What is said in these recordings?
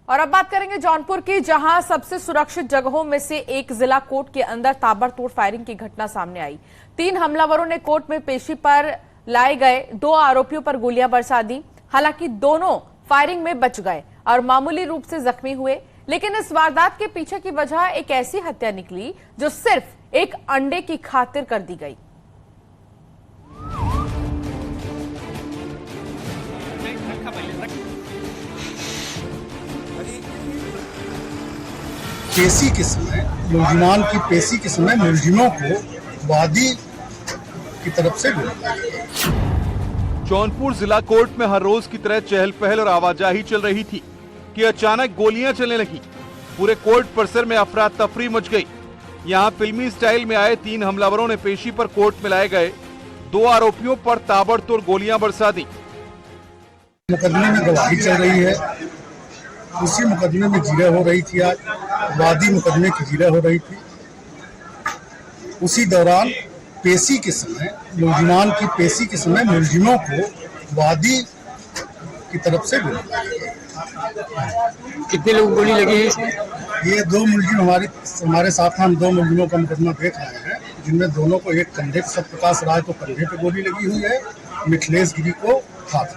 और अब बात करेंगे जौनपुर की, जहां सबसे सुरक्षित जगहों में से एक जिला कोर्ट के अंदर ताबड़तोड़ फायरिंग की घटना सामने आई। 3 हमलावरों ने कोर्ट में पेशी पर लाए गए 2 आरोपियों पर गोलियां बरसा दी। हालांकि दोनों फायरिंग में बच गए और मामूली रूप से जख्मी हुए, लेकिन इस वारदात के पीछे की वजह एक ऐसी हत्या निकली जो सिर्फ एक अंडे की खातिर कर दी गई। पेशी के समय मुलजिमान की पेशी के समय मुलजिमों को वादी की तरफ से जौनपुर जिला कोर्ट में हर रोज की तरह चहल पहल और आवाजाही चल रही थी कि अचानक गोलियां चलने लगी। पूरे कोर्ट परिसर में अफरा तफरी मच गई। यहां फिल्मी स्टाइल में आए 3 हमलावरों ने पेशी पर कोर्ट में लाए गए 2 आरोपियों पर ताबड़तोड़ गोलियां बरसा दी। मुकदमे में गवाही चल रही है, उसी मुकदमे में जिरह हो रही थी। आज वादी मुकदमे की जिरह हो रही थी। उसी दौरान पेशी के समय मुलजिमान की पेशी के समय मुलजिमों को वादी की तरफ से कितने लोग गोली लगी है? ये 2 मुलजिम हमारे साथ हम 2 मुलजिमों का मुकदमा देख रहे हैं, जिनमें दोनों को एक कंधे पे, सत्यप्रकाश राय को कंधे पे गोली लगी हुई है, मिथिलेश गिरी को हाथ।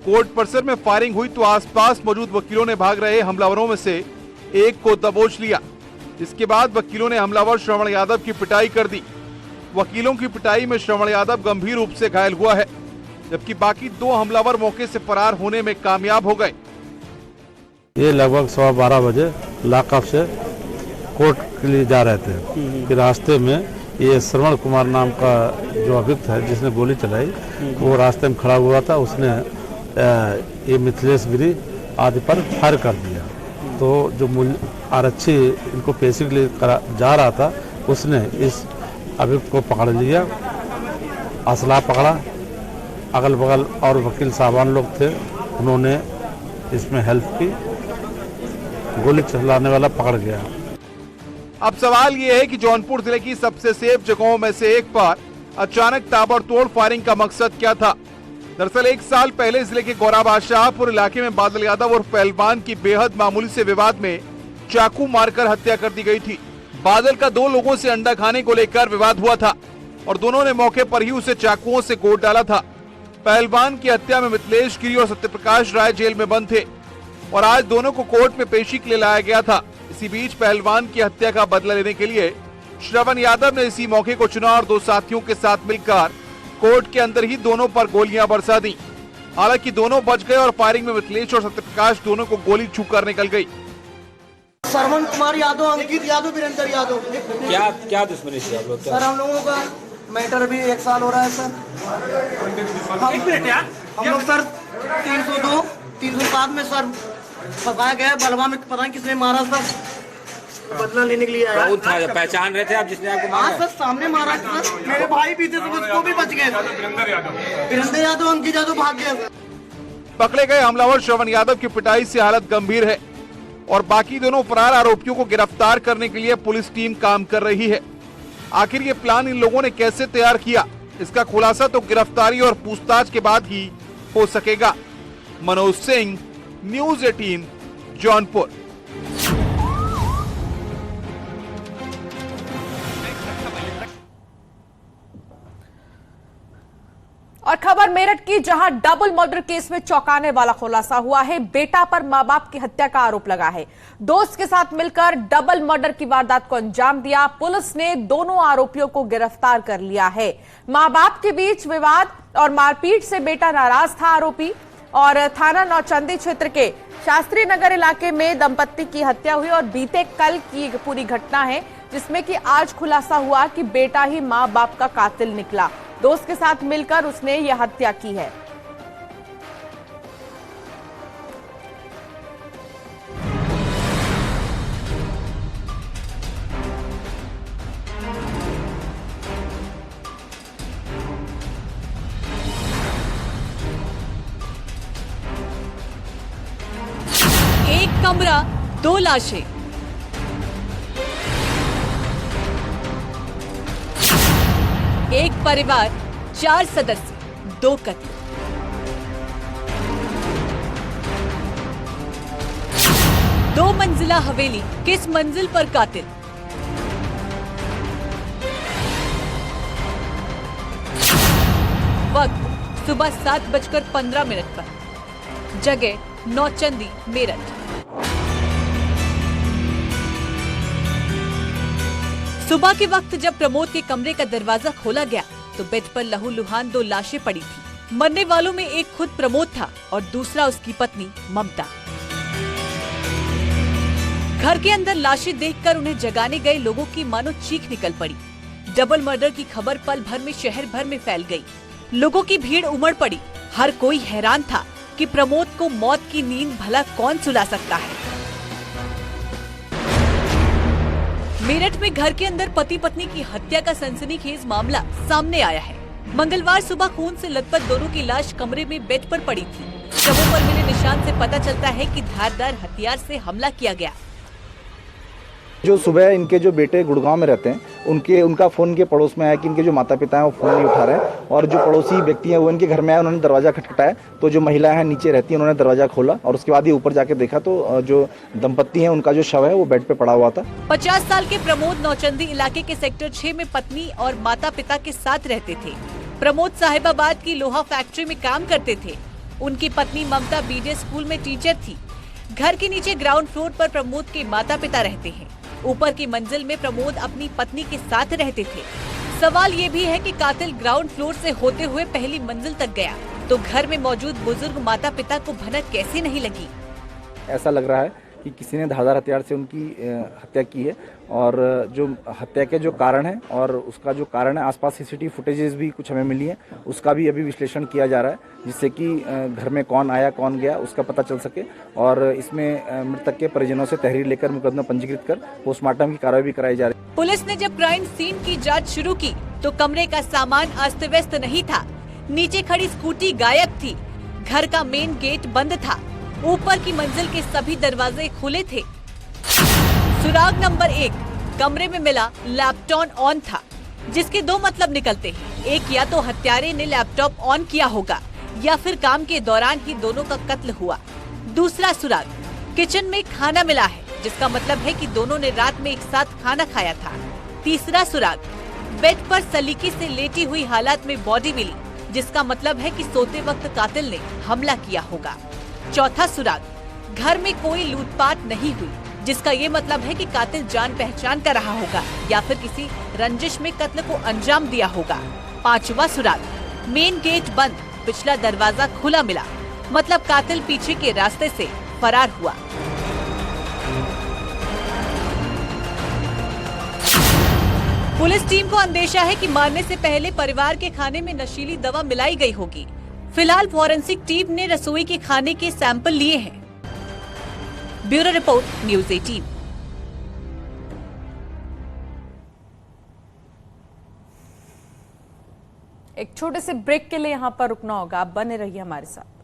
कोर्ट परिसर में फायरिंग हुई तो आसपास मौजूद वकीलों ने भाग रहे हमलावरों में से एक को दबोच लिया। इसके बाद वकीलों ने हमलावर श्रवण यादव की पिटाई कर दी। वकीलों की पिटाई में श्रवण यादव गंभीर रूप से घायल हुआ है, जबकि बाकी 2 हमलावर मौके से फरार होने में कामयाब हो गए। ये लगभग 12:15 बजे लॉकअप से कोर्ट के लिए जा रहे थे कि रास्ते में ये श्रवण कुमार नाम का जो अभियुक्त है जिसने गोली चलाई, वो रास्ते में खड़ा हुआ था। उसने ये मिथिलेश गिरी आदि पर फायर कर दिया। तो जो आरक्षी इनको पेशी के लिए जा रहा था, उसने इस अभियुक्त को पकड़ लिया, असला पकड़ा। अगल बगल और वकील साहबान लोग थे, उन्होंने इसमें हेल्प की। गोली चलाने वाला पकड़ गया। अब सवाल ये है कि जौनपुर जिले की सबसे सेफ जगहों में से एक पर अचानक ताबड़तोड़ फायरिंग का मकसद क्या था? दरअसल 1 साल पहले जिले के गौरा बादशाहपुर इलाके में बादल यादव और पहलवान की बेहद मामूली से विवाद में चाकू मारकर हत्या कर दी गई थी। बादल का 2 लोगों से अंडा खाने को लेकर विवाद हुआ था और दोनों ने मौके पर ही उसे चाकुओं से गोद डाला था। पहलवान की हत्या में मिथिलेश गिरी और सत्यप्रकाश राय जेल में बंद थे और आज दोनों को कोर्ट में पेशी के लिए लाया गया था। इसी बीच पहलवान की हत्या का बदला लेने के लिए श्रवण यादव ने इसी मौके को चुना और 2 साथियों के साथ मिलकर कोर्ट के अंदर ही दोनों पर गोलियां बरसा दी। हालांकि दोनों बच गए और फायरिंग में मिथिलेश और सत्यप्रकाश दोनों को गोली छूकर निकल गई। श्रवण कुमार यादव, अंकित यादव, वीरेंद्र यादव। क्या दुश्मनी थी आप लोग? सर हम लोगों का मैटर भी 1 साल हो रहा है सर। हम लोग सर 302, 307 में सर फंसाया गया है। बलवा में पता नहीं किसने मारा सर, बदला लेने के लिए आया। कौन था? पहचान रहे थे आप जिसने आपको मारा? हाँ सर, सामने मारा सर। मेरे भाई भी थे, उसको भी बच गए। वीरेंद्र यादव, अंकित यादव भाग गया सर। पकड़े गए हमलावर श्रवण यादव की पिटाई से हालत गंभीर है और बाकी दोनों फरार आरोपियों को गिरफ्तार करने के लिए पुलिस टीम काम कर रही है। आखिर ये प्लान इन लोगों ने कैसे तैयार किया, इसका खुलासा तो गिरफ्तारी और पूछताछ के बाद ही हो सकेगा। मनोज सिंह, न्यूज़ 18, जौनपुर। और खबर मेरठ की, जहां डबल मर्डर केस में चौंकाने वाला खुलासा हुआ है। बेटा पर मां बाप की हत्या का आरोप लगा है। दोस्त के साथ मिलकर डबल मर्डर की वारदात को अंजाम दिया। पुलिस ने दोनों आरोपियों को गिरफ्तार कर लिया है। मां बाप के बीच विवाद और मारपीट से बेटा नाराज था आरोपी। और थाना नौचंदी क्षेत्र के शास्त्री नगर इलाके में दंपत्ति की हत्या हुई और बीते कल की पूरी घटना है, जिसमें कि आज खुलासा हुआ कि बेटा ही मां बाप का कातिल निकला। दोस्त के साथ मिलकर उसने यह हत्या की है। एक कमरा, 2 लाशें। एक परिवार, 4 सदस्य, 2 कत्ल। दो मंजिला हवेली, किस मंजिल पर कातिल? वक्त सुबह 7:15 पर। जगह नौचंदी, मेरठ। सुबह के वक्त जब प्रमोद के कमरे का दरवाजा खोला गया तो बेड पर लहूलुहान दो लाशें पड़ी थी। मरने वालों में एक खुद प्रमोद था और दूसरा उसकी पत्नी ममता। घर के अंदर लाशें देखकर उन्हें जगाने गए लोगों की मानो चीख निकल पड़ी। डबल मर्डर की खबर पल भर में शहर भर में फैल गई। लोगों की भीड़ उमड़ पड़ी। हर कोई हैरान था कि प्रमोद को मौत की नींद भला कौन सुला सकता है। मेरठ में घर के अंदर पति पत्नी की हत्या का सनसनीखेज मामला सामने आया है। मंगलवार सुबह खून से लथपथ दोनों की लाश कमरे में बेड पर पड़ी थी। शवों पर मिले निशान से पता चलता है कि धारदार हथियार से हमला किया गया। जो सुबह इनके जो बेटे गुड़गांव में रहते हैं उनका फोन के पड़ोस में आया कि इनके जो माता पिता हैं वो फोन नहीं उठा रहे हैं, और जो पड़ोसी व्यक्ति हैं वो इनके घर में आए, उन्होंने दरवाजा खटखटाया तो जो महिला है नीचे रहती है उन्होंने दरवाजा खोला और उसके बाद ही ऊपर जाके देखा तो जो दंपत्ति है उनका जो शव है वो बेड पे पड़ा हुआ था। 50 साल के प्रमोद नौचंदी इलाके के सेक्टर 6 में पत्नी और माता पिता के साथ रहते थे। प्रमोद साहिबाबाद की लोहा फैक्ट्री में काम करते थे। उनकी पत्नी ममता बीडे स्कूल में टीचर थी। घर के नीचे ग्राउंड फ्लोर पर प्रमोद के माता पिता रहते हैं। ऊपर की मंजिल में प्रमोद अपनी पत्नी के साथ रहते थे। सवाल ये भी है कि कातिल ग्राउंड फ्लोर से होते हुए पहली मंजिल तक गया तो घर में मौजूद बुजुर्ग माता पिता को भनक कैसे नहीं लगी? ऐसा लग रहा है कि किसी ने धारदार हथियार से उनकी हत्या की है, और जो हत्या के जो कारण है और उसका जो कारण है आसपास सीसीटीवी फुटेजेस भी कुछ हमें मिली है, उसका भी अभी विश्लेषण किया जा रहा है जिससे कि घर में कौन आया कौन गया उसका पता चल सके, और इसमें मृतक के परिजनों से तहरीर लेकर मुकदमा पंजीकृत कर पोस्टमार्टम की कार्रवाई भी कराई जा रही है। पुलिस ने जब क्राइम सीन की जांच शुरू की तो कमरे का सामान अस्त व्यस्त नहीं था। नीचे खड़ी स्कूटी गायब थी। घर का मेन गेट बंद था। ऊपर की मंजिल के सभी दरवाजे खुले थे। सुराग नंबर 1, कमरे में मिला लैपटॉप ऑन था, जिसके दो मतलब निकलते हैं। एक, या तो हत्यारे ने लैपटॉप ऑन किया होगा या फिर काम के दौरान ही दोनों का कत्ल हुआ। दूसरा सुराग, किचन में खाना मिला है, जिसका मतलब है कि दोनों ने रात में एक साथ खाना खाया था। तीसरा सुराग, बेड पर सलीके से लेटी हुई हालत में बॉडी मिली, जिसका मतलब है कि सोते वक्त कातिल ने हमला किया होगा। चौथा सुराग, घर में कोई लूटपाट नहीं हुई, जिसका ये मतलब है कि कातिल जान पहचान का रहा होगा या फिर किसी रंजिश में कत्ल को अंजाम दिया होगा। पांचवा सुराग, मेन गेट बंद, पिछला दरवाजा खुला मिला, मतलब कातिल पीछे के रास्ते से फरार हुआ। पुलिस टीम को अंदेशा है कि मारने से पहले परिवार के खाने में नशीली दवा मिलाई गई होगी। फिलहाल फॉरेंसिक टीम ने रसोई के खाने के सैंपल लिए हैं। Bureau report, news 18। एक छोटे से ब्रेक के लिए यहाँ पर रुकना होगा। आप बने रहिए हमारे साथ।